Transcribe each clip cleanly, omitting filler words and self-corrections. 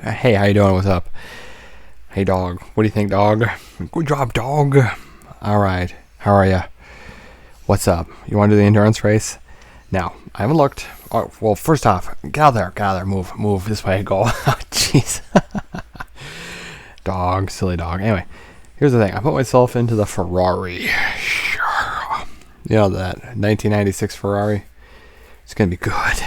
Hey, how you doing? What's up? Hey, dog. What do you think, dog? Good job, dog. All right. How are ya? What's up? You want to do the endurance race? Now, I haven't looked. Oh, well, first off, get out there. Get out there. Move this way. Go. Oh, jeez. Dog. Silly dog. Anyway, here's the thing. I put myself into the Ferrari. You know, that 1996 Ferrari? It's going to be good.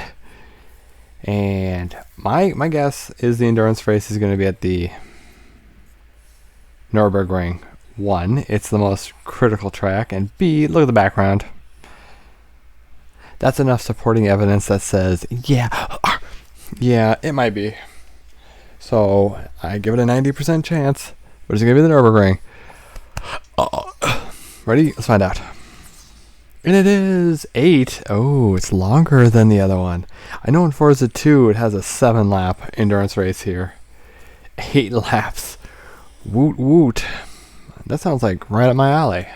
And my guess is the endurance race is going to be at the Nürburgring. 1, it's the most critical track, and B, look at the background. That's enough supporting evidence that says, yeah, it might be. So I give it a 90% chance, but it's going to be the Nürburgring. Ready? Let's find out. And it is 8. Oh, it's longer than the other one. I know in Forza 2 it has a 7-lap endurance race here. 8 laps. Woot woot. That sounds like right up my alley.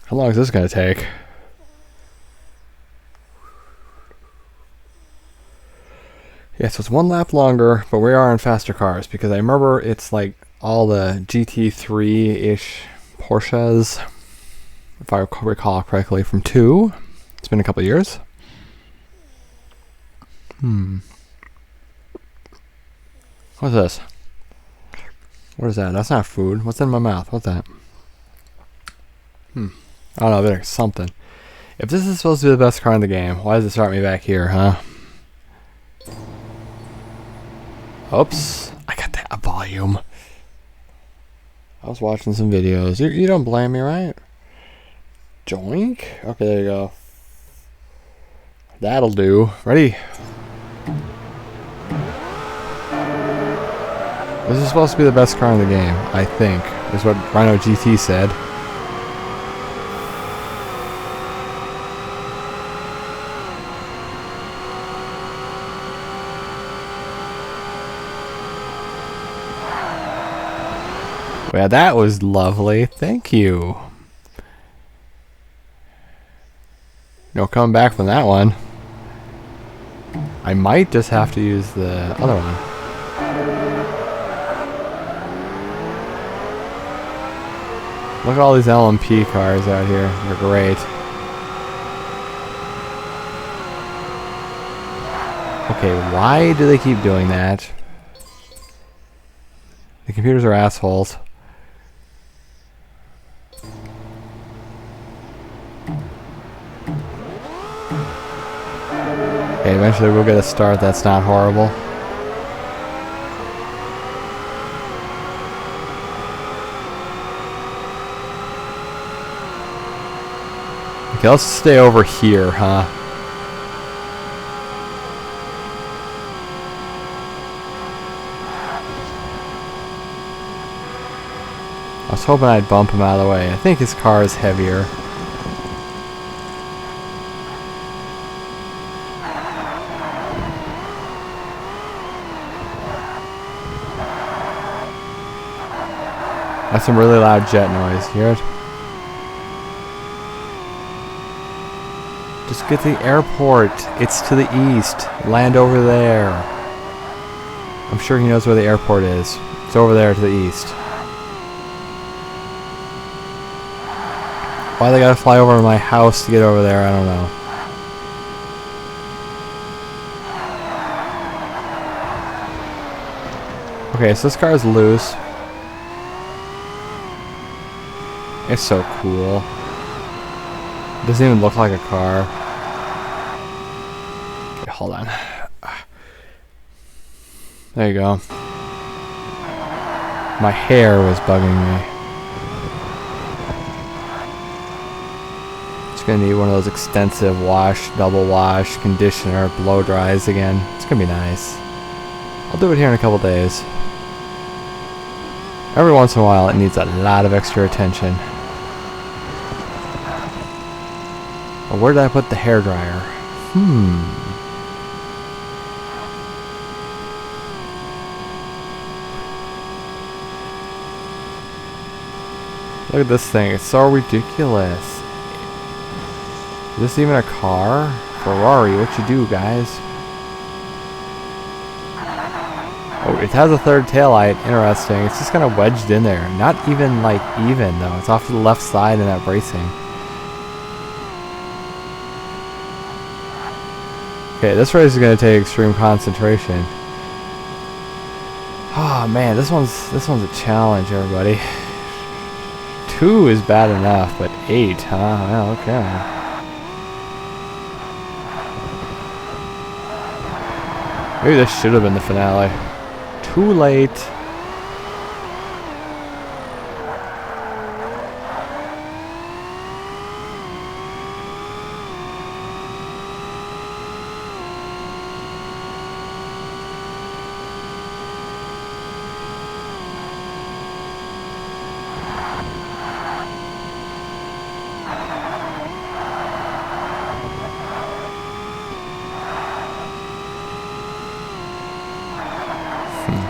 How long is this going to take? Yeah, so it's 1 lap longer, but we are in faster cars because I remember it's like all the GT3-ish Porsches, if I recall correctly, from 2. It's been a couple of years. What's this? What is that? That's not food. What's in my mouth? What's that? I don't know, there's something. If this is supposed to be the best car in the game, why does it start me back here, huh? Oops. I got that volume. I was watching some videos. You don't blame me, right? Joink. Okay, there you go. That'll do. Ready? This is supposed to be the best car in the game, I think. Is what Rhino GT said. Yeah, that was lovely. Thank you. No coming back from that one. I might just have to use the other one. Look at all these LMP cars out here. They're great. Okay, why do they keep doing that? The computers are assholes. Okay, eventually we'll get a start that's not horrible. Okay, let's stay over here, huh? I was hoping I'd bump him out of the way. I think his car is heavier. That's some really loud jet noise. You hear it? Just get to the airport. It's to the east. Land over there. I'm sure he knows where the airport is. It's over there to the east. Why they gotta fly over my house to get over there, I don't know. Okay, so this car is loose. It's so cool. It doesn't even look like a car. Okay, hold on. There you go. My hair was bugging me. It's gonna need one of those extensive wash, double wash, conditioner, blow dries again. It's gonna be nice. I'll do it here in a couple days. Every once in a while it needs a lot of extra attention. Oh, where did I put the hairdryer? Look at this thing. It's so ridiculous. Is this even a car? Ferrari, what you do, guys? Oh, it has a third taillight. Interesting. It's just kind of wedged in there. Not even, like, even, though. It's off to the left side in that bracing. Okay, this race is going to take extreme concentration. Oh, man, this one's a challenge, everybody. 2 is bad enough, but 8, huh? Well, okay. Maybe this should have been the finale. Too late.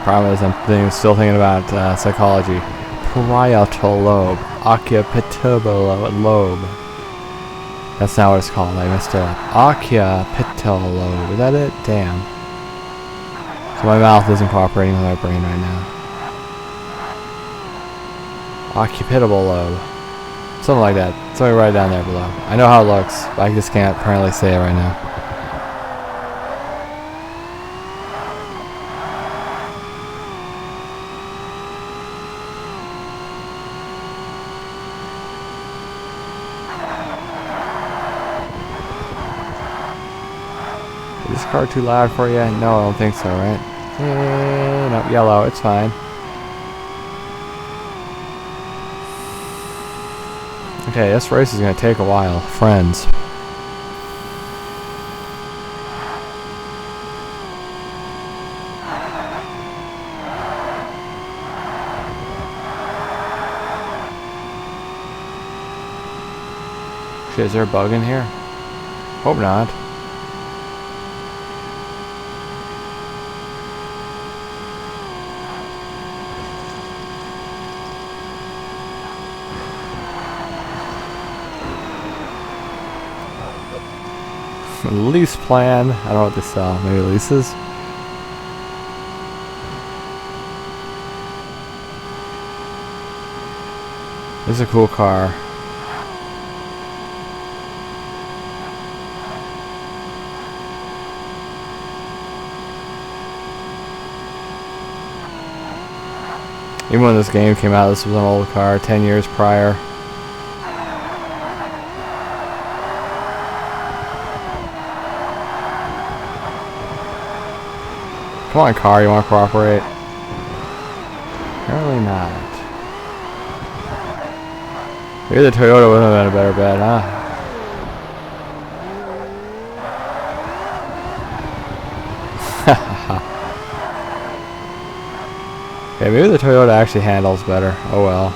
Problem is, I'm still thinking about psychology. Parietal lobe, occipital lobe. That's not what it's called. I messed it up. Occipital lobe. Is that it? Damn. So my mouth isn't cooperating with my brain right now. Occipital lobe. Something like that. Something right down there below. I know how it looks, but I just can't apparently say it right now. Is this car too loud for you? No, I don't think so, right? No, yellow, it's fine. Okay, this race is going to take a while. Friends. Shit, is there a bug in here? Hope not. Lease plan. I don't know what they sell. Maybe leases? This is a cool car. Even when this game came out, this was an old car, 10 years prior. Come on, car, you want to cooperate? Apparently not. Maybe the Toyota would have been a better bet, huh? Okay, maybe the Toyota actually handles better. Oh well.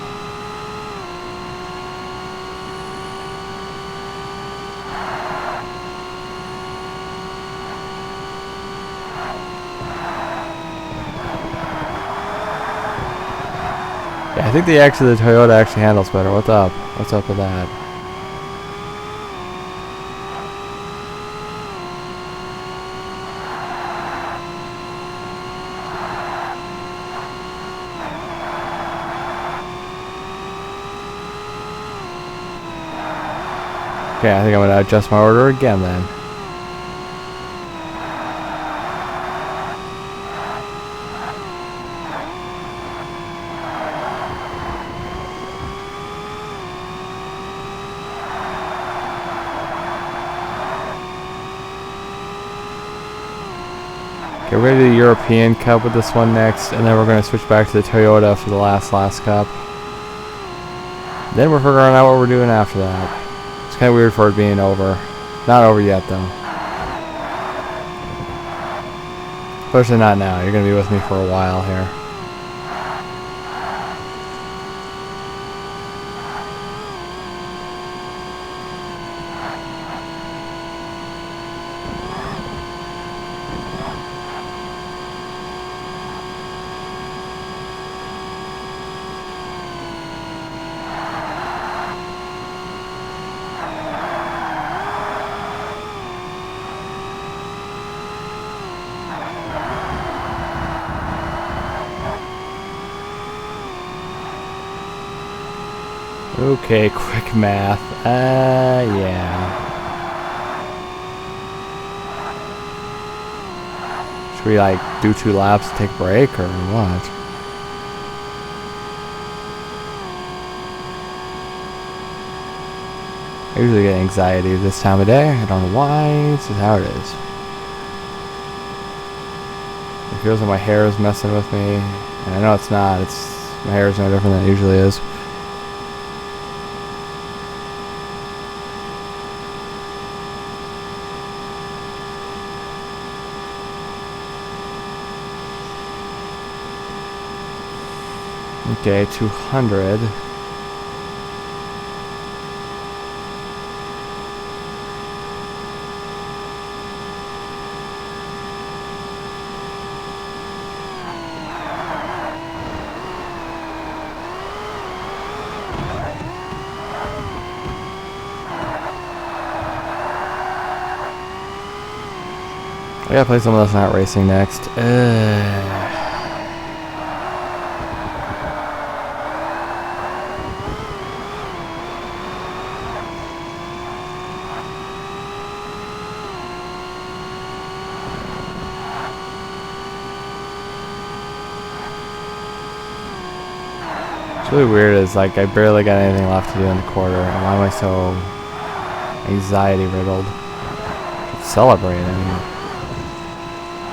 Yeah, I think the Toyota actually handles better. What's up? What's up with that? Okay, I think I'm going to adjust my order again then. Okay, we're going to do the European Cup with this one next, and then we're going to switch back to the Toyota for the last Cup. Then we're figuring out what we're doing after that. It's kind of weird for it being over. Not over yet, though. Especially not now. You're going to be with me for a while here. Okay, quick math. Yeah. Should we like do 2 laps, take a break, or what? I usually get anxiety this time of day. I don't know why. It's just how it is. It feels like my hair is messing with me, and I know it's not. My hair is no different than it usually is. Okay, 200. I gotta play someone that's not racing next. It's really weird. Is like I barely got anything left to do in the quarter, and why am I so anxiety riddled? Celebrate! I mean.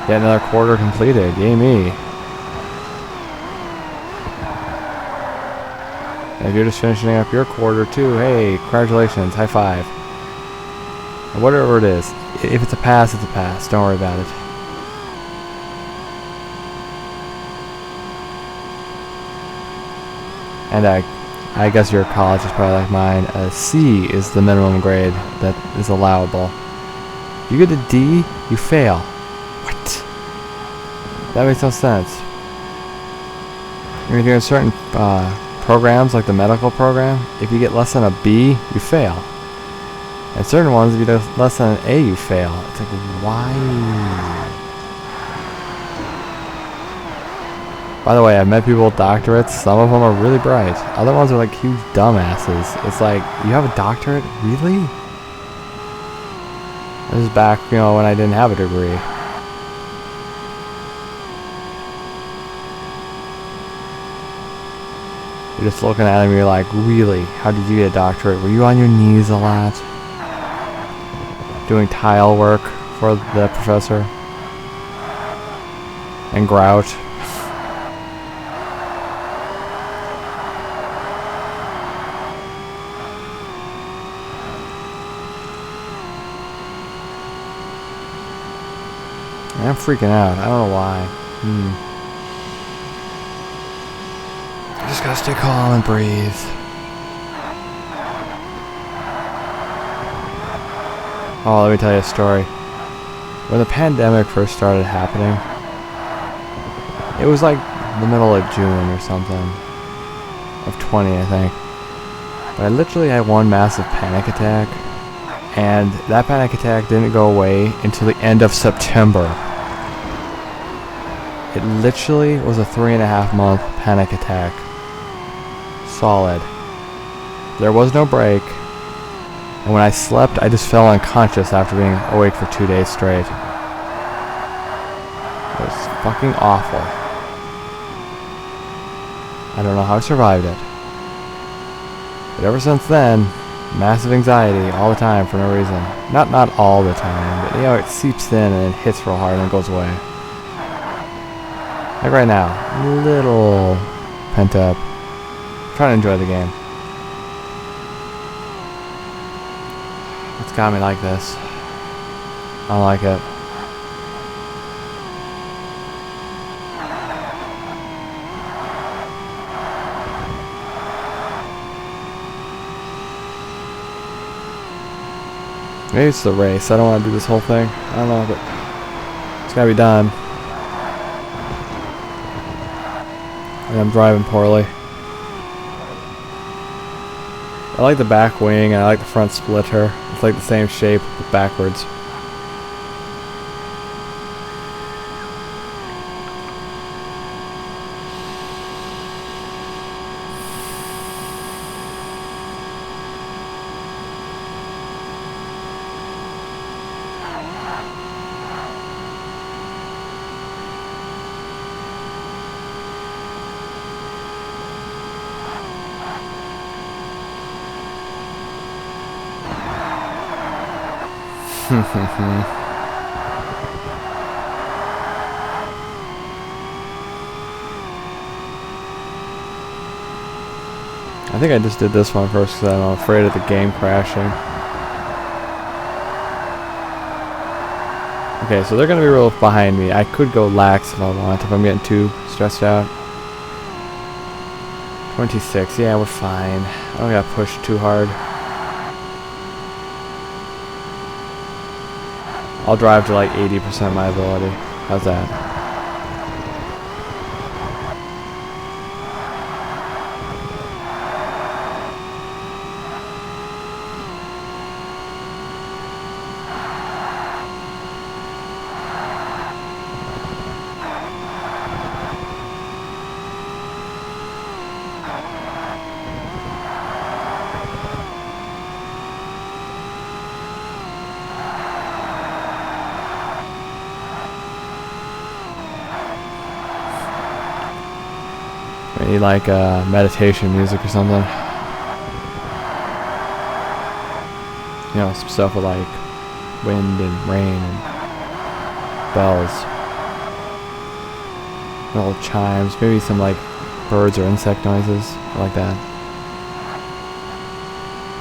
Yet another quarter completed. Yay me. And if you're just finishing up your quarter too, hey, congratulations, high five. And whatever it is, if it's a pass, it's a pass. Don't worry about it. And I guess your college is probably like mine. A C is the minimum grade that is allowable. You get a D, you fail. That makes no sense. If you're doing certain programs, like the medical program, if you get less than a B, you fail. And certain ones, if you do less than an A, you fail. It's like, why? By the way, I've met people with doctorates. Some of them are really bright. Other ones are like huge dumbasses. It's like, you have a doctorate? Really? This is back, when I didn't have a degree. You're just looking at him, you're like, really? How did you get a doctorate? Were you on your knees a lot? Doing tile work for the professor? And grout? I'm freaking out. I don't know why. Just gotta stay calm and breathe. Oh, let me tell you a story. When the pandemic first started happening, it was like the middle of June or something. Of 20, I think. But I literally had one massive panic attack. And that panic attack didn't go away until the end of September. It literally was a 3.5-month panic attack. Solid. There was no break, and when I slept, I just fell unconscious after being awake for 2 days straight. It was fucking awful. I don't know how I survived it. But ever since then, massive anxiety all the time for no reason. Not all the time, but it seeps in and it hits real hard and it goes away. Like right now, little pent up. Trying to enjoy the game. It's got me like this. I don't like it. Maybe it's the race. I don't want to do this whole thing. I don't know, but it's gotta be done. And I'm driving poorly. I like the back wing and I like the front splitter. It's like the same shape but backwards. I think I just did this one first because I'm afraid of the game crashing. Okay, so they're going to be real behind me. I could go lax if I want, if I'm getting too stressed out. 26, yeah, we're fine. I don't got pushed too hard. I'll drive to like 80% of my ability. How's that? I need like meditation music or something. You know, some stuff with like wind and rain and bells. Little chimes, maybe some like birds or insect noises. I like that.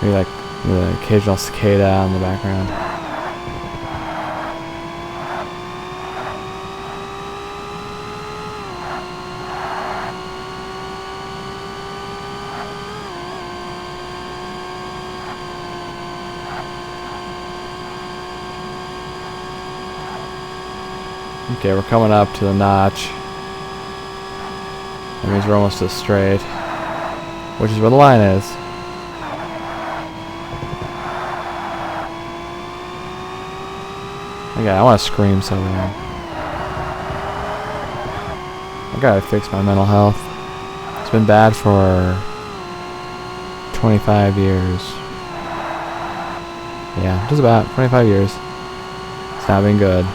Maybe like the occasional cicada in the background. Okay, we're coming up to the notch. That means we're almost to straight, which is where the line is. Okay, I want to scream so bad. I gotta fix my mental health. It's been bad for 25 years. Yeah, just about 25 years. It's not been good.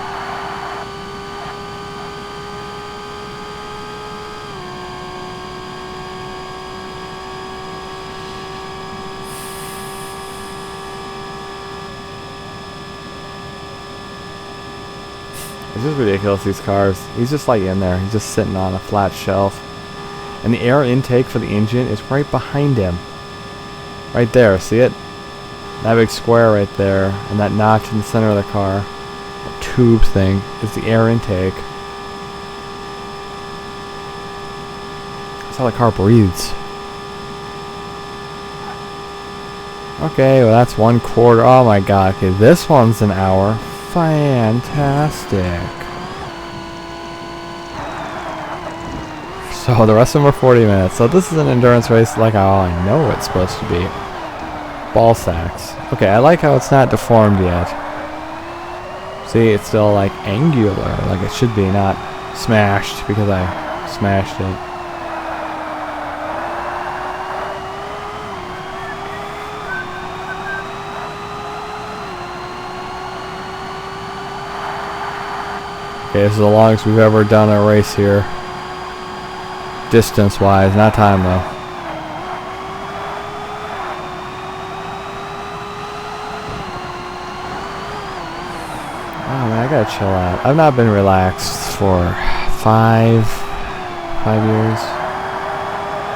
It's just ridiculous, these cars. He's just like in there. He's just sitting on a flat shelf. And the air intake for the engine is right behind him. Right there, see it? That big square right there. And that notch in the center of the car. That tube thing is the air intake. That's how the car breathes. Okay, well that's 1/4. Oh my god. Okay, this one's an hour. Fantastic. So the rest of them are 40 minutes. So this is an endurance race like how I know it's supposed to be. Ball sacks. Okay, I like how it's not deformed yet. See, it's still like angular, like it should be, not smashed because I smashed it. Okay, this is the longest we've ever done a race here. Distance-wise, not time though. Oh man, I gotta chill out. I've not been relaxed for five years.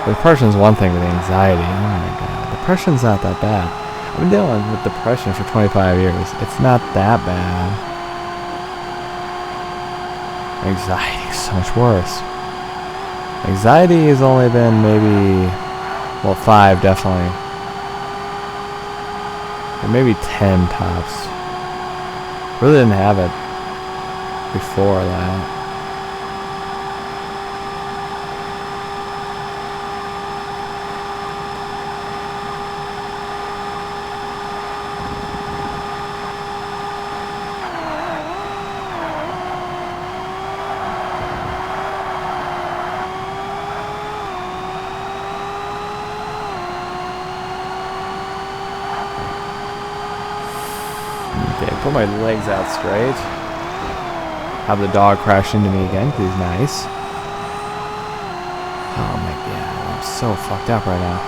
Depression's one thing with anxiety. Oh my god, depression's not that bad. I've been dealing with depression for 25 years. It's not that bad. Anxiety is so much worse. Anxiety has only been maybe, well, 5 definitely. Or maybe 10 tops. Really didn't have it before that. Put my legs out straight. Have the dog crash into me again because he's nice. Oh my god, I'm so fucked up right now.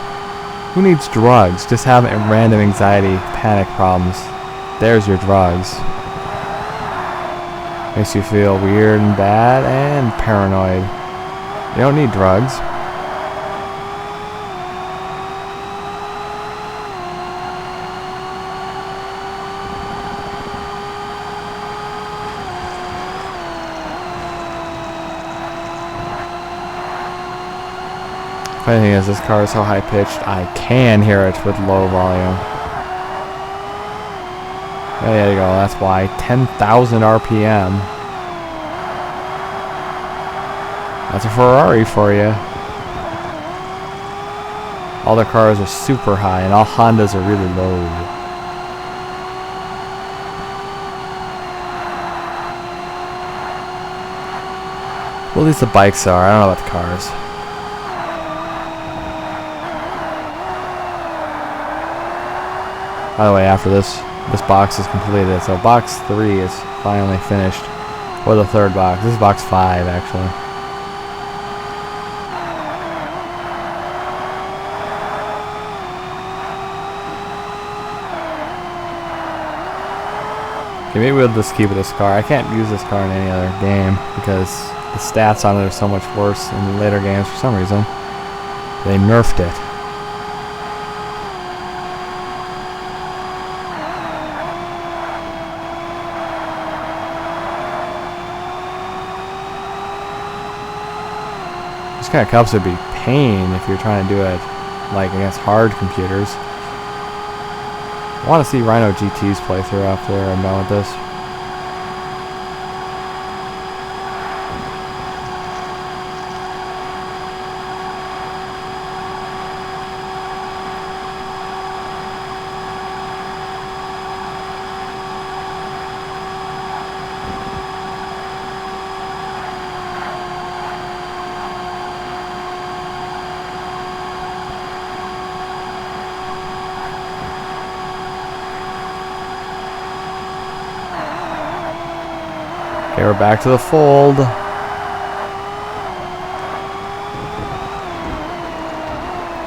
Who needs drugs? Just have random anxiety, panic problems. There's your drugs. Makes you feel weird and bad and paranoid. You don't need drugs. Funny thing is, this car is so high pitched, I can hear it with low volume. Oh, there you go, that's why. 10,000 RPM. That's a Ferrari for you. All their cars are super high, and all Hondas are really low. Well, at least the bikes are. I don't know about the cars. By the way, after this box is completed, so box 3 is finally finished. Or the third box. This is box 5, actually. Okay, maybe we'll just keep this car. I can't use this car in any other game because the stats on it are so much worse in the later games for some reason. They nerfed it. These kind of cups would be pain if you're trying to do it like against hard computers. I want to see Rhino GT's playthrough after I'm done with this. Okay, we're back to the fold.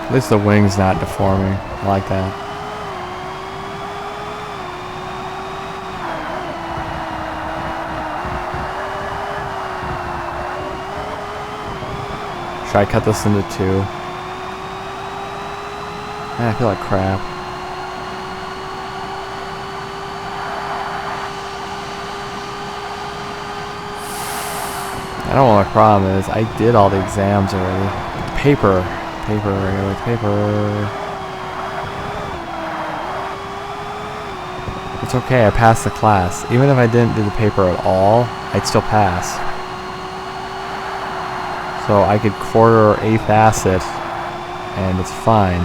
At least the wing's not deforming. I like that. Should I cut this into 2? Man, I feel like crap. I don't know what my problem is. I did all the exams already. Paper. Regular paper. It's okay, I passed the class. Even if I didn't do the paper at all, I'd still pass. So I could quarter or eighth ass it, and it's fine.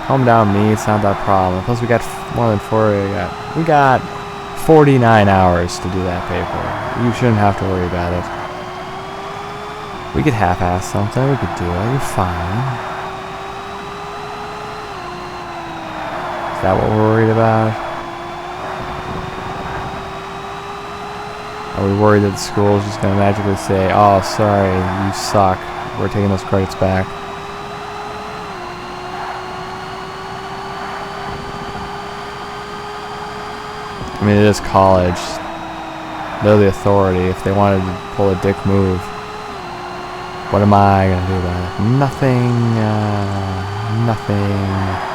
Calm down, me, it's not that problem. Plus we got more than 40. We got 49 hours to do that paper. You shouldn't have to worry about it. We could half-ass something. We could do it. You're fine. Is that what we're worried about? Are we worried that the school is just going to magically say, oh, sorry, you suck. We're taking those credits back. I mean, it is college. They're the authority. If they wanted to pull a dick move, what am I going to do about it? Nothing. Nothing.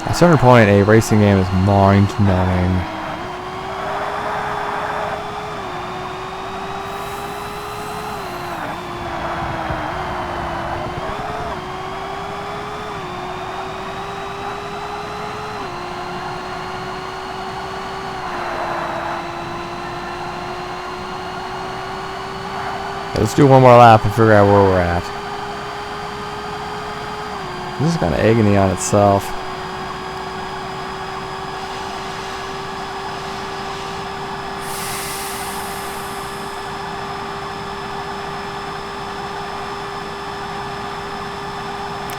At a certain point, a racing game is mind-numbing. Let's do one more lap and figure out where we're at. This is kind of agony on itself.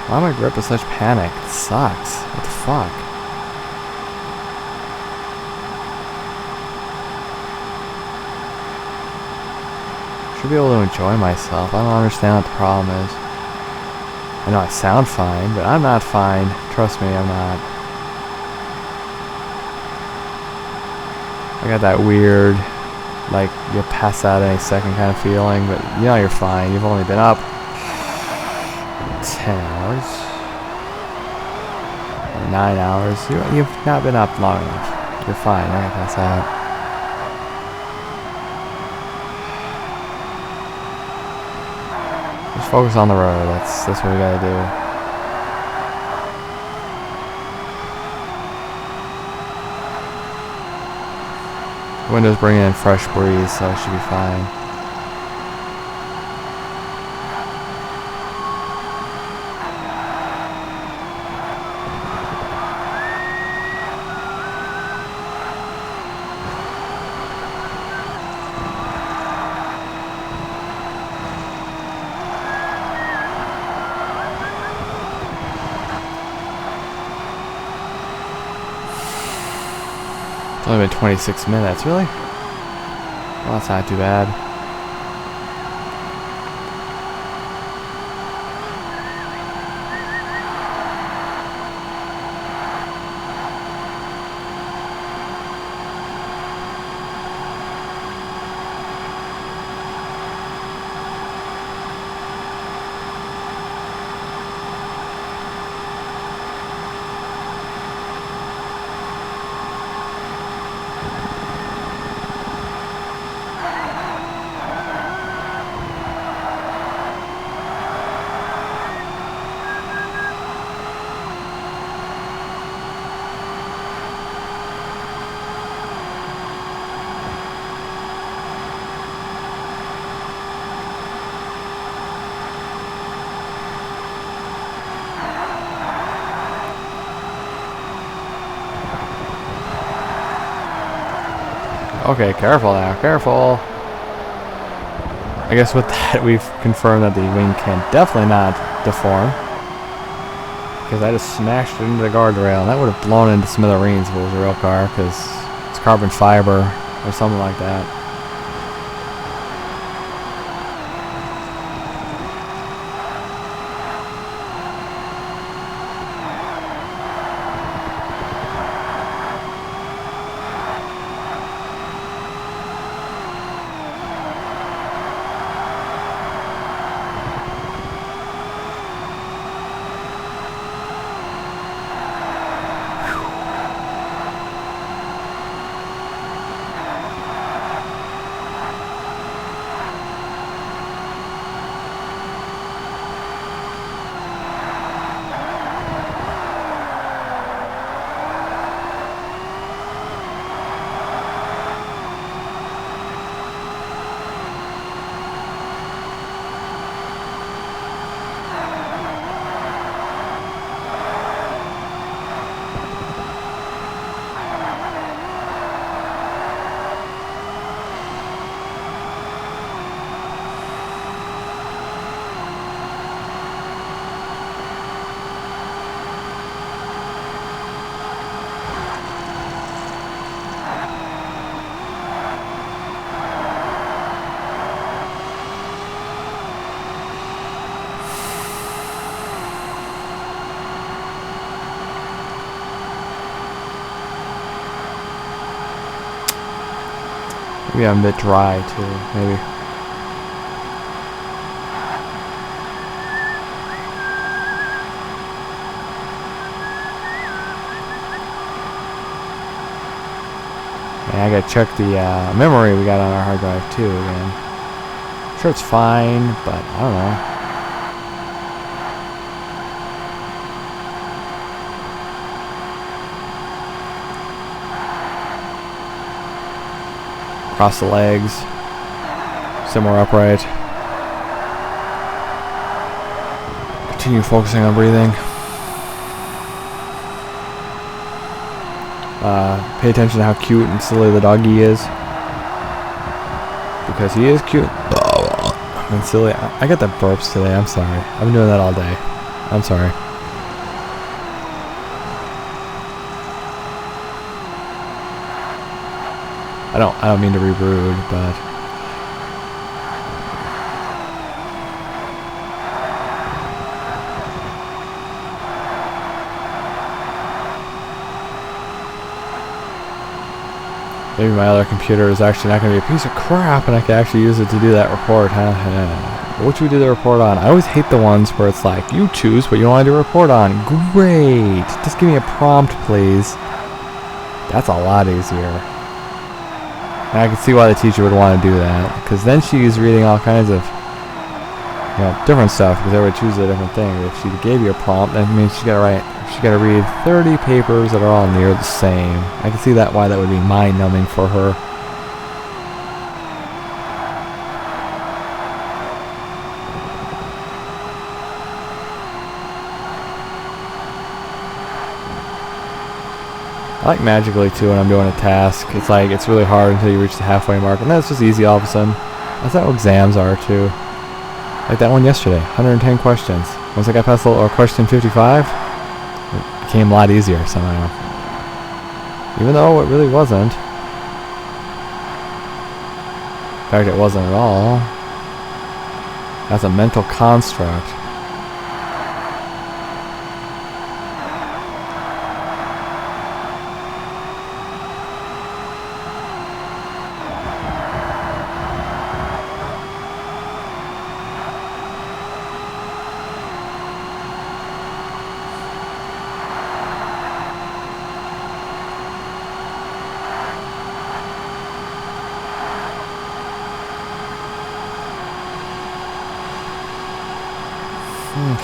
Why am I gripped with such panic? It sucks. What the fuck? Should be able to enjoy myself. I don't understand what the problem is. I know I sound fine, but I'm not fine. Trust me, I'm not. I got that weird, like, you'll pass out any second kind of feeling, but you know you're fine. You've only been up 10 hours. Or 9 hours. You've not been up long enough. You're fine. You're not gonna pass out. Just focus on the road. That's what we gotta do. Windows bringing in fresh breeze, so it should be fine. It's only been 26 minutes, really? Well, that's not too bad. Okay, careful now, careful. I guess with that we've confirmed that the wing can definitely not deform. Because I just smashed it into the guardrail, and that would have blown into smithereens if it was a real car, because it's carbon fiber or something like that. Maybe I'm a bit dry too, maybe. And I gotta check the memory we got on our hard drive too again. I'm sure it's fine, but I don't know. Cross the legs, sit more upright. Continue focusing on breathing. Pay attention to how cute and silly the doggy is, because he is cute and silly. I got the burps today. I'm sorry. I've been doing that all day. I'm sorry. I don't mean to be rude, but Maybe my other computer is actually not going to be a piece of crap and I can actually use it to do that report, huh? What should we do the report on? I always hate the ones where it's like, you choose what you want to do a report on. Great! Just give me a prompt, please. That's a lot easier. And I can see why the teacher would want to do that, because then she's reading all kinds of, different stuff, because everybody chooses a different thing. If she gave you a prompt, that means she's got to read 30 papers that are all near the same. I can see why that would be mind-numbing for her. I like Magically too when I'm doing a task. It's like, it's really hard until you reach the halfway mark, and then it's just easy all of a sudden. That's how exams are too. Like that one yesterday, 110 questions. Once I got past question 55, it became a lot easier somehow. Even though it really wasn't. In fact, it wasn't at all. That's a mental construct.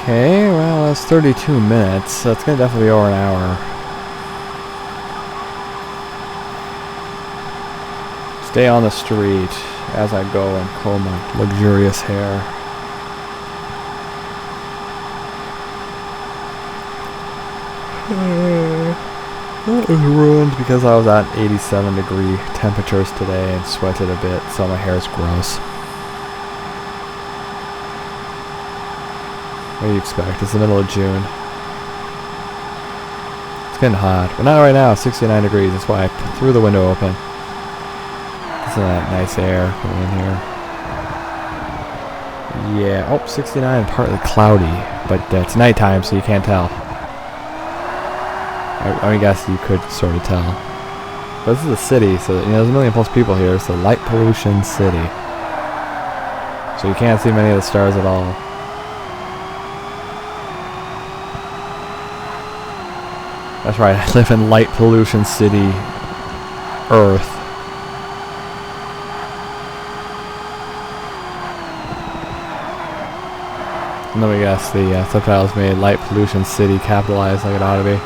Okay, well, that's 32 minutes, so it's going to definitely be over an hour. Stay on the street as I go and comb my luxurious hair. That was ruined because I was at 87-degree temperatures today and sweated a bit, so my hair is gross. What do you expect? It's the middle of June. It's getting hot, but not right now. 69 degrees. That's why I threw the window open. Isn't that nice air coming in here? Yeah. Oh, 69, partly cloudy, but it's nighttime, so you can't tell. I guess you could sort of tell. But this is a city, so there's a million plus people here. It's a light pollution city, so you can't see many of the stars at all. That's right, I live in light pollution city, Earth. And then we guess the subtitles made light pollution city capitalized like it ought to be.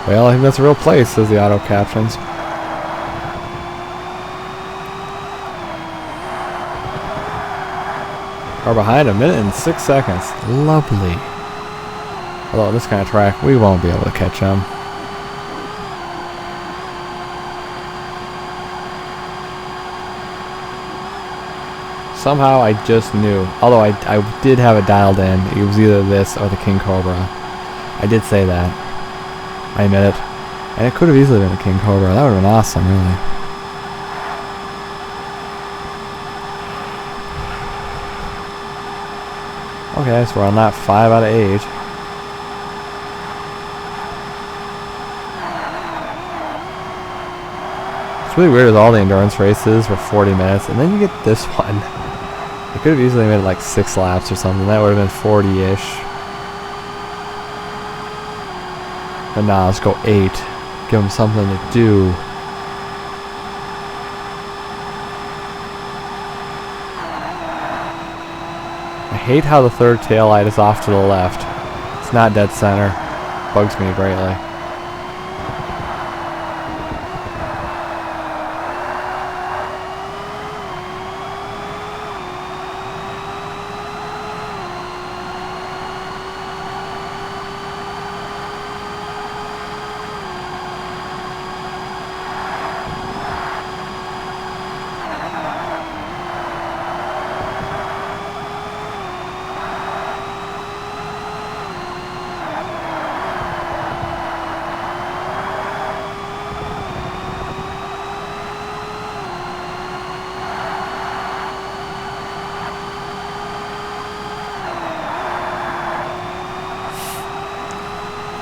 Well, I think that's a real place, says the auto captions. Car behind, 1 minute and 6 seconds. Lovely. Although this kind of track, we won't be able to catch them. Somehow I just knew. Although I did have it dialed in. It was either this or the King Cobra. I did say that. I admit it. And it could have easily been the King Cobra. That would have been awesome, really. Okay, so we're on lap 5 out of 8. It's really weird with all the endurance races for 40 minutes, and then you get this one. I could have easily made it like 6 laps or something. That would have been 40-ish. But nah, let's go 8. Give them something to do. I hate how the third taillight is off to the left. It's not dead center. Bugs me greatly.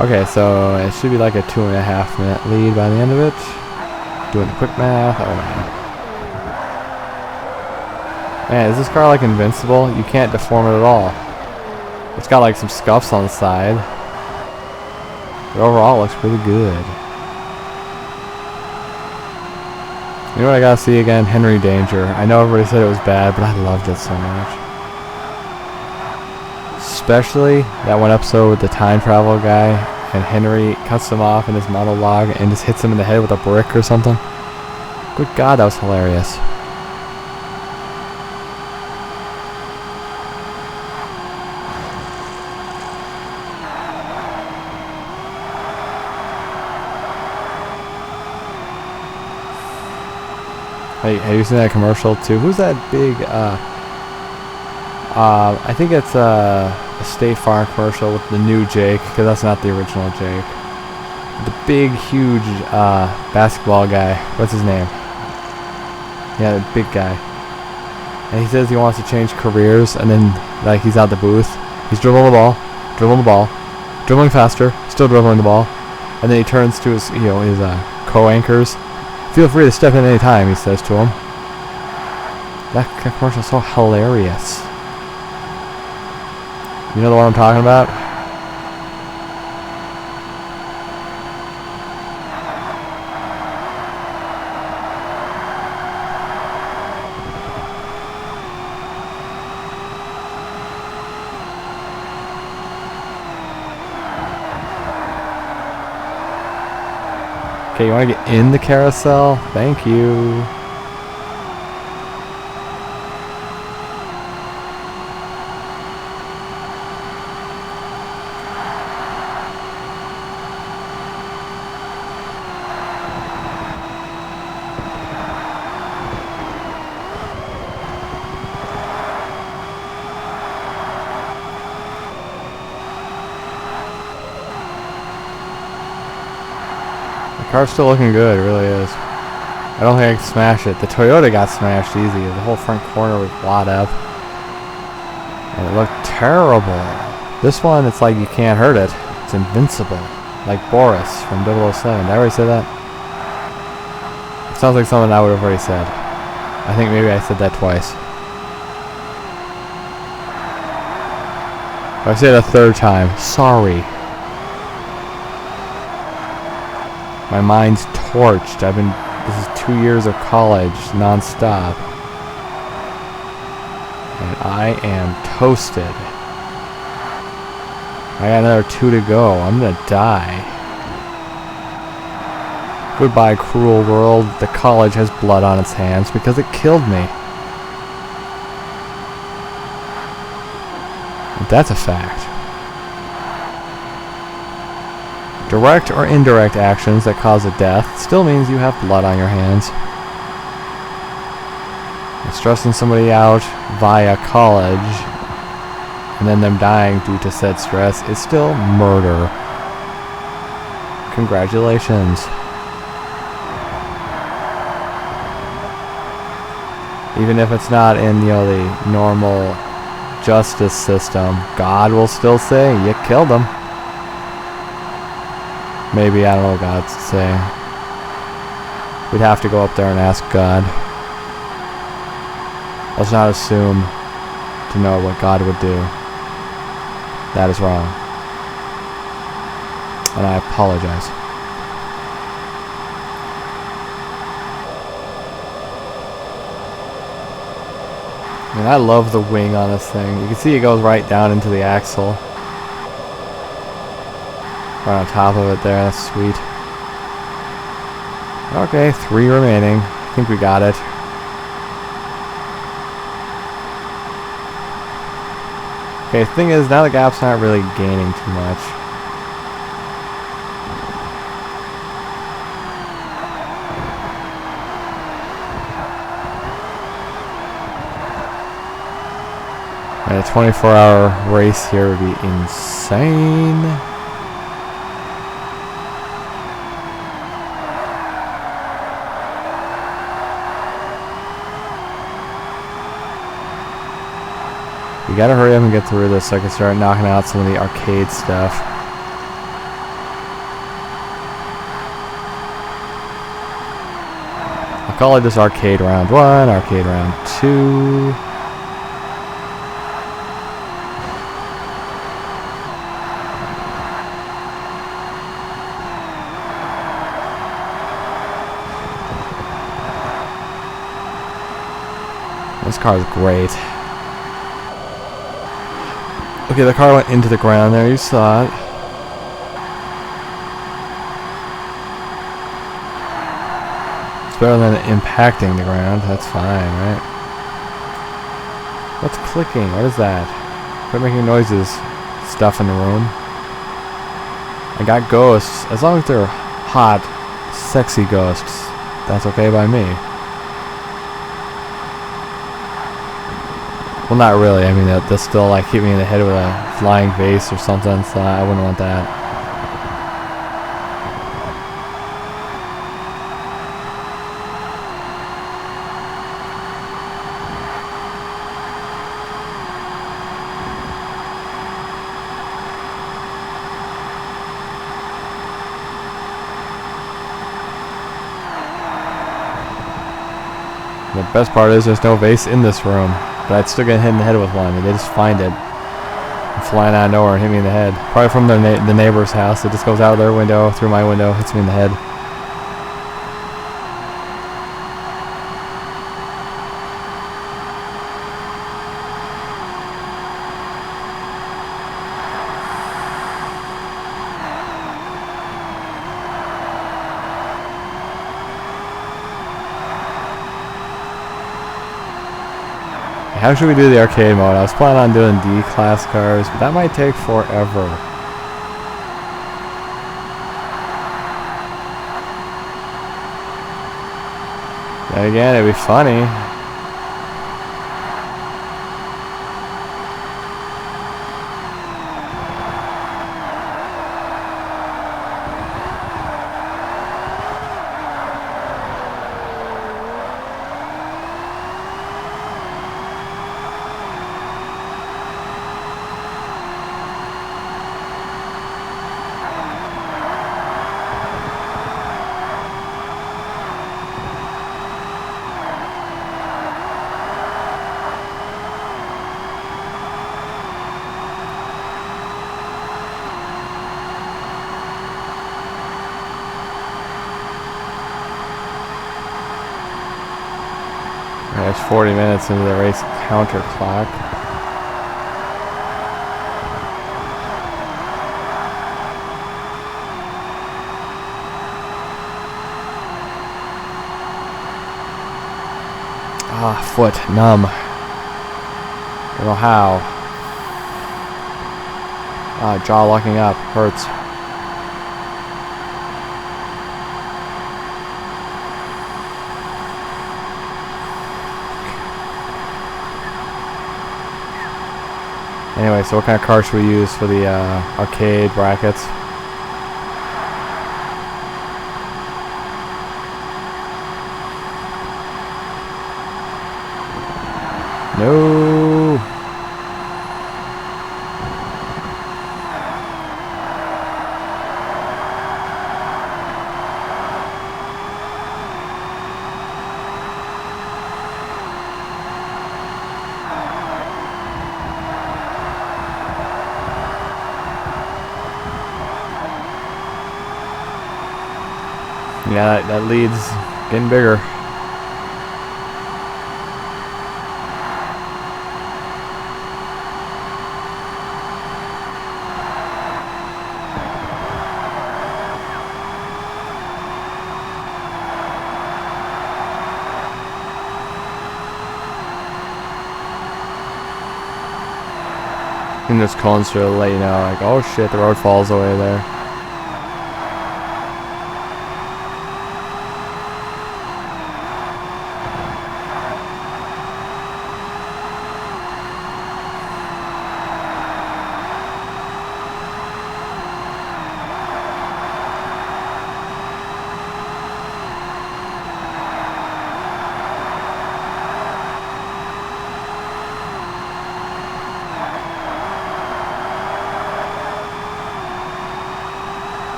Okay, so it should be like a 2.5 minute lead by the end of it. Doing the quick math. Oh man. Man, is this car like invincible? You can't deform it at all. It's got like some scuffs on the side. But overall it looks pretty good. You know what I gotta see again? Henry Danger. I know everybody said it was bad, but I loved it so much. Especially that one episode with the time travel guy, and Henry cuts him off in his monologue and just hits him in the head with a brick or something. Good God, that was hilarious. Hey, have you seen that commercial too? Who's that big, I think it's a State Farm commercial with the new Jake, because that's not the original Jake. The big, huge, basketball guy. What's his name? Yeah, the big guy. And he says he wants to change careers, and then, like, he's out the booth. He's dribbling the ball, dribbling faster, still dribbling the ball. And then he turns to his, his, co-anchors. Feel free to step in any time, he says to him. That commercial is so hilarious. You know the one I'm talking about? Okay, you want to get in the carousel? Thank you. Car's still looking good, it really is. I don't think I can smash it. The Toyota got smashed easy. The whole front corner was wad up. And it looked terrible. This one, it's like you can't hurt it. It's invincible. Like Boris from 007. Did I already say that? It sounds like something I would have already said. I think maybe I said that twice. If I say it a third time, sorry. My mind's torched. This is 2 years of college, non-stop. And I am toasted. I got another 2 to go. I'm gonna die. Goodbye, cruel world. The college has blood on its hands because it killed me. And that's a fact. Direct or indirect actions that cause a death still means you have blood on your hands. And stressing somebody out via college and then them dying due to said stress is still murder. Congratulations. Even if it's not in, the normal justice system, God will still say, you killed him. Maybe, I don't know what God's saying. We'd have to go up there and ask God. Let's not assume to know what God would do. That is wrong. And I apologize. And I love the wing on this thing. You can see it goes right down into the axle. Right on top of it there, that's sweet. Okay, 3 remaining. I think we got it. Okay, the thing is, now the gap's not really gaining too much. And a 24-hour race here would be insane. We gotta hurry up and get through this so I can start knocking out some of the arcade stuff. call it just arcade round 1, arcade round 2. This car is great. Okay, the car went into the ground there, you saw it. It's better than impacting the ground, that's fine, right? What's clicking? What is that? Quit making noises. Stuff in the room. I got ghosts. As long as they're hot, sexy ghosts, that's okay by me. Well, not really. I mean, they'll still like hit me in the head with a flying vase or something, so I wouldn't want that. The best part is there's no vase in this room. But I'd still get hit in the head with one, and they just find it and flying out of nowhere and hit me in the head. Probably from the neighbor's house. It just goes out of their window, through my window, hits me in the head. How should we do the arcade mode? I was planning on doing D-class cars, but that might take forever. Then again, it'd be funny. It's 40 minutes into the race counter clock. Ah, foot numb. Don't know how. Ah, jaw locking up. Hurts. Anyway, so what kind of car should we use for the arcade brackets? No. Yeah, that lead's getting bigger. And there's cones to let you know, like, oh shit, the road falls away there.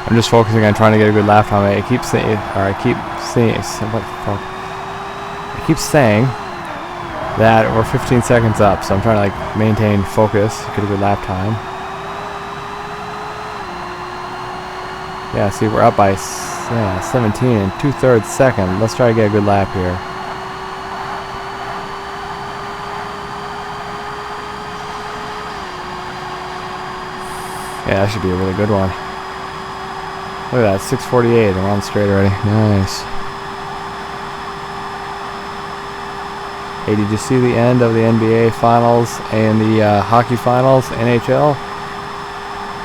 I'm just focusing on trying to get a good lap time. I keep saying, what the fuck? I keep saying that we're 15 seconds up, so I'm trying to like maintain focus, get a good lap time. Yeah, see, we're up by 17 and 2/3 second. Let's try to get a good lap here. Yeah, that should be a really good one. Look at that, 6:48. I'm on straight already. Nice. Hey, did you see the end of the NBA Finals and the hockey finals, NHL?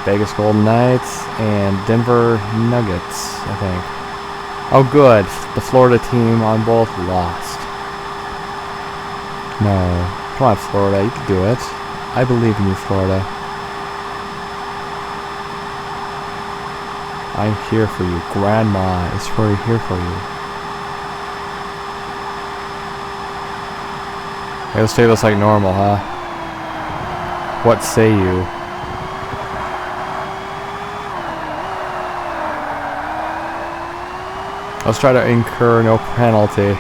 Vegas Golden Knights and Denver Nuggets, I think. Oh, good. The Florida team on both lost. No. Come on, Florida. You can do it. I believe in you, Florida. I'm here for you. Grandma is here for you. Hey, let's take this like normal, huh? What say you? Let's try to incur no penalty.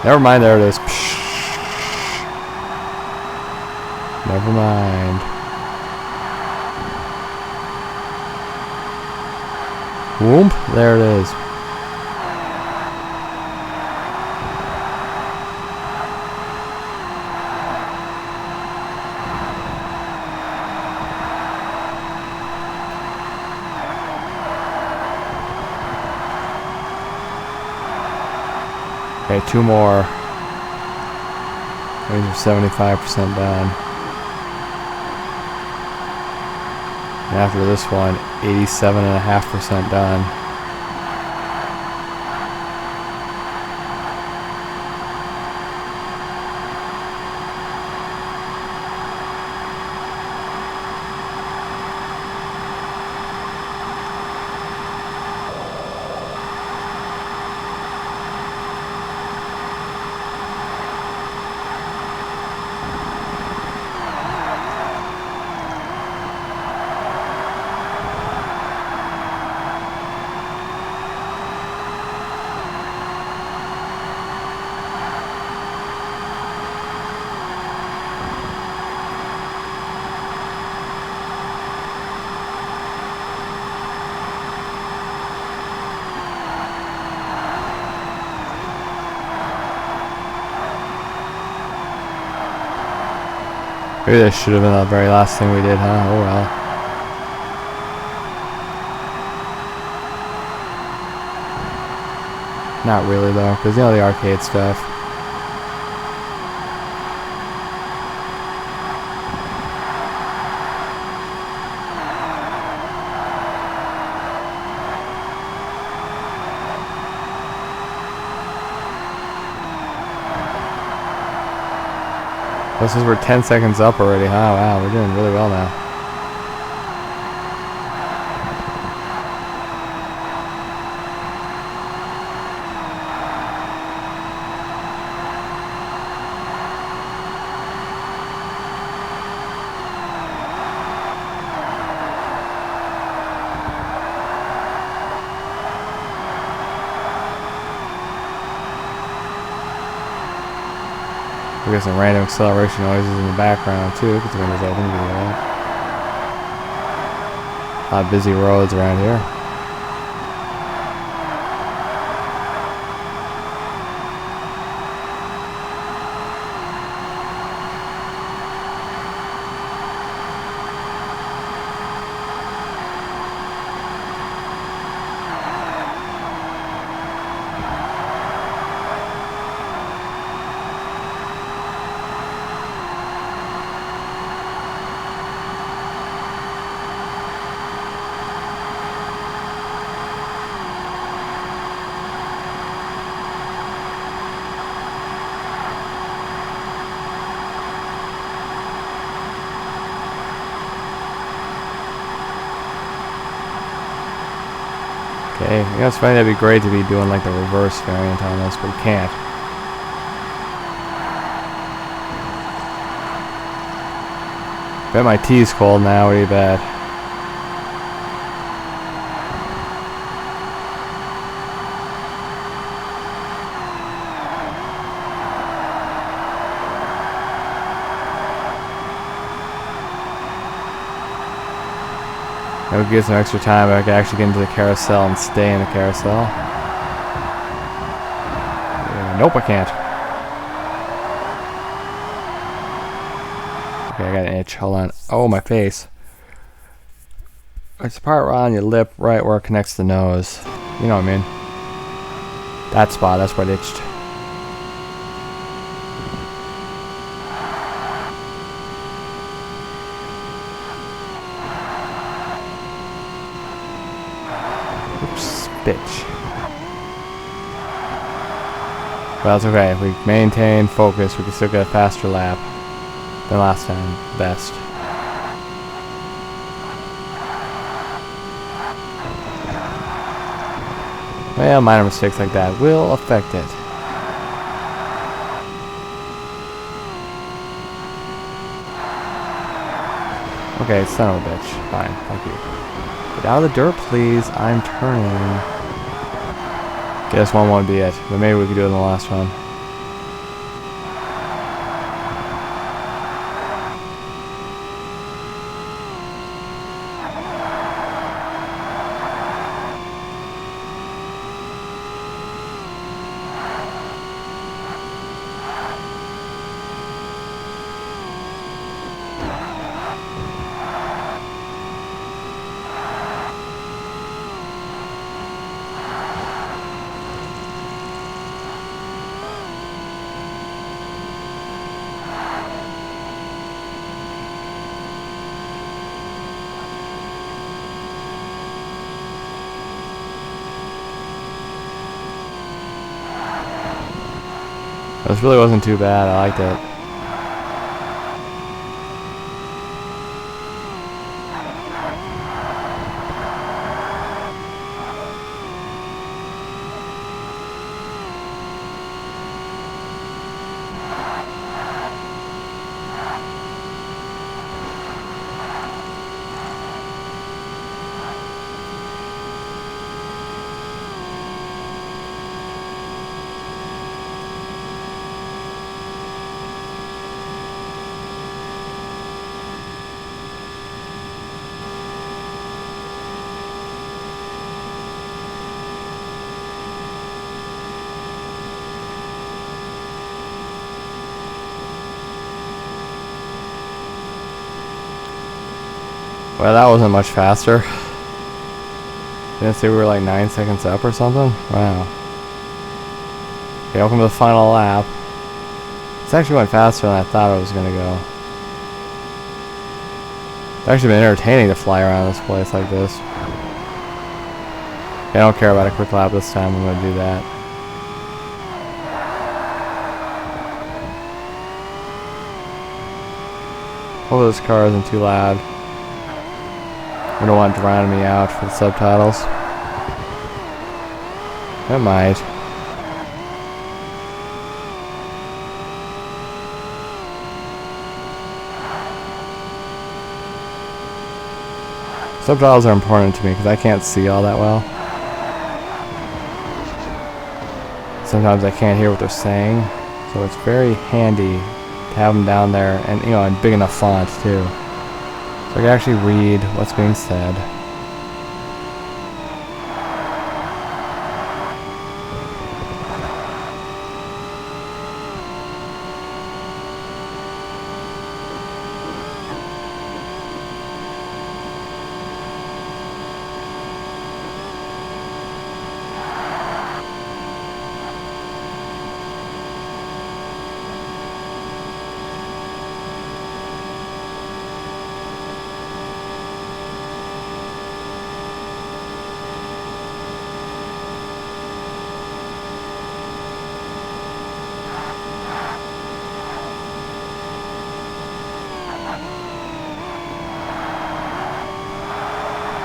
Never mind, there it is. Never mind. Whoop, there it is. Okay, 2 more. These are 75% done. And after this one, 87.5% done. Maybe this should have been the very last thing we did, huh? Oh well. Not really though, because you know the arcade stuff. This is we're 10 seconds up already, huh? Wow, we're doing really well now. We got some random acceleration noises in the background too, because the window's open. You can hear that. A lot of busy roads around here. Okay, you know, it's funny, that'd be great to be doing like the reverse variant on this, but we can't. Bet my tea's cold now. What do you bet? That would get some extra time, but I could actually get into the carousel and stay in the carousel. Nope, I can't. Okay, I got an itch. Hold on. Oh, my face. It's the part around your lip, right where it connects the nose. You know what I mean. That spot, that's where it itched. Oops, bitch. But that's okay. If we maintain focus, we can still get a faster lap than last time. Best. Well, minor mistakes like that will affect it. Okay, son of a bitch. Fine, thank you. Get out of the dirt, please. I'm turning. Guess one won't be it, but maybe we could do it in the last one. This really wasn't too bad. I liked it. Well, that wasn't much faster. Didn't say we were like 9 seconds up or something? Wow. Okay, welcome to the final lap. This actually went faster than I thought it was going to go. It's actually been entertaining to fly around this place like this. I don't care about a quick lap this time. I'm going to do that. Hopefully this car isn't too loud. I don't want it drowning me out for the subtitles. It might. Subtitles are important to me because I can't see all that well. Sometimes I can't hear what they're saying, so it's very handy to have them down there, and you know, in big enough font too. So I can actually read what's being said.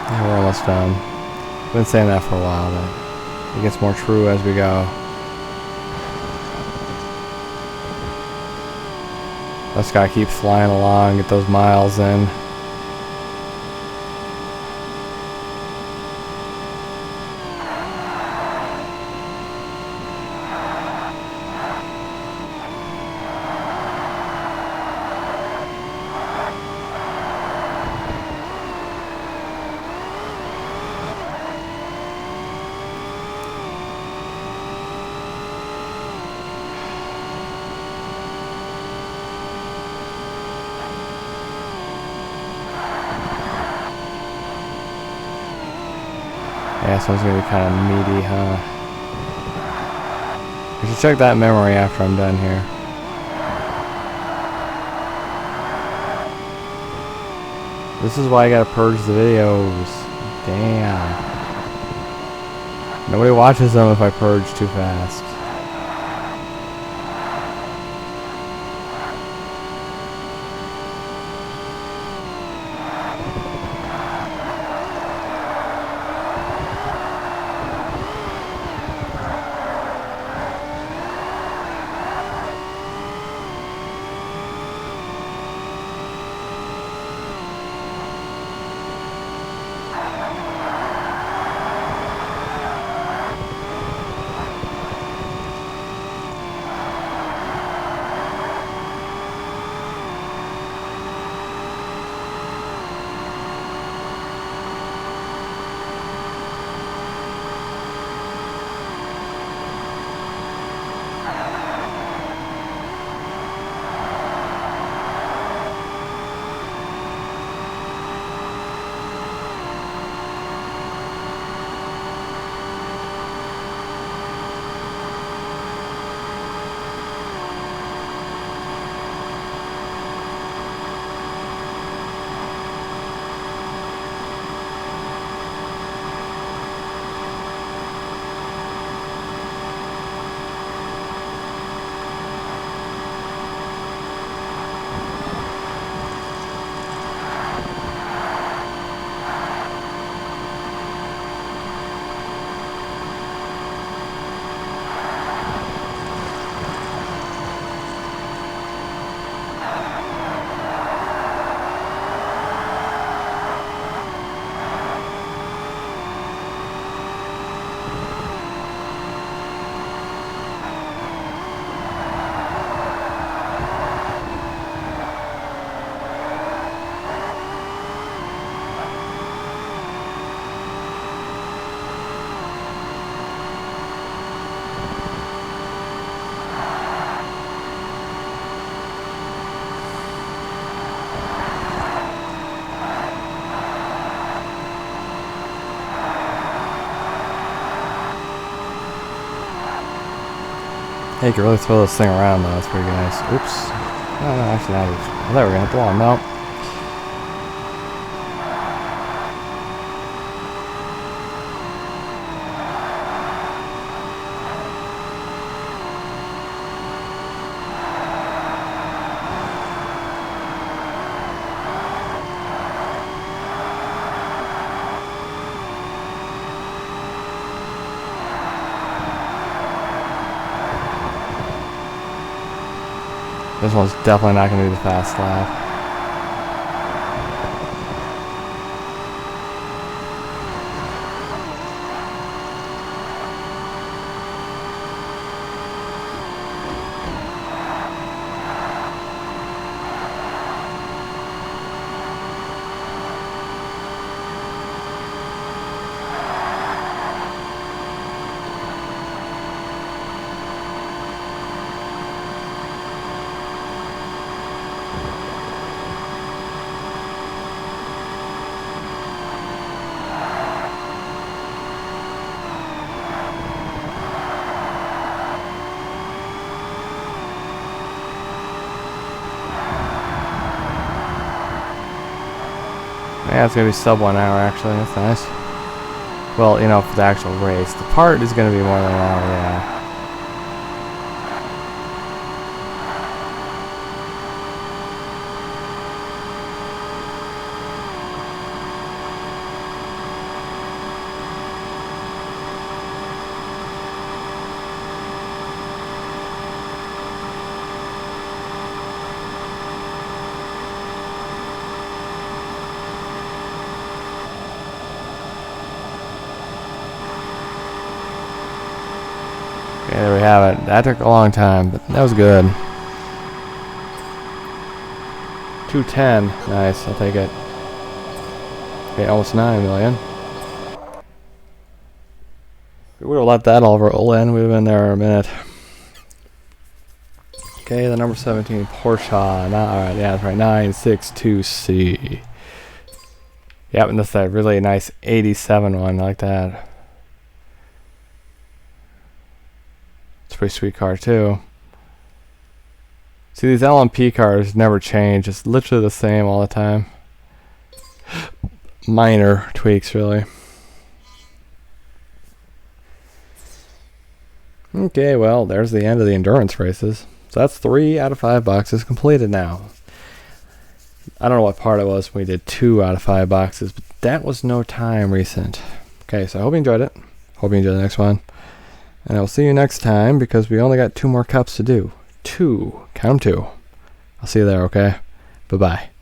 Yeah, we're almost done. I've been saying that for a while, but it gets more true as we go. Just gotta keep flying along, get those miles in. Yeah, this one's gonna be kind of meaty, huh? I should check that memory after I'm done here. This is why I gotta purge the videos. Damn. Nobody watches them if I purge too fast. Hey, you can really throw this thing around though, that's pretty nice. Oops. No, actually not. I thought we were gonna hit the wall. No. This one's definitely not going to be the fast lap. Yeah, it's going to be sub 1 hour actually, that's nice. Well, you know, for the actual race. The part is going to be more than 1 hour, yeah. Okay, there we have it. That took a long time, but that was good. 210. Nice, I'll take it. Okay, almost 9 million. We would have let that all roll in. We'd have been there a minute. Okay, the number 17 Porsche. Alright, yeah, that's right. 962C. Yep, and that's that really nice 87 one. I like that. It's a pretty sweet car, too. See, these LMP cars never change. It's literally the same all the time. Minor tweaks, really. Okay, well, there's the end of the endurance races. So that's 3 out of 5 boxes completed now. I don't know what part it was when we did 2 out of 5 boxes, but that was no time recent. Okay, so I hope you enjoyed it. Hope you enjoy the next one. And I'll see you next time because we only got 2 more cups to do. 2. Count 'em 2. I'll see you there, okay? Bye-bye.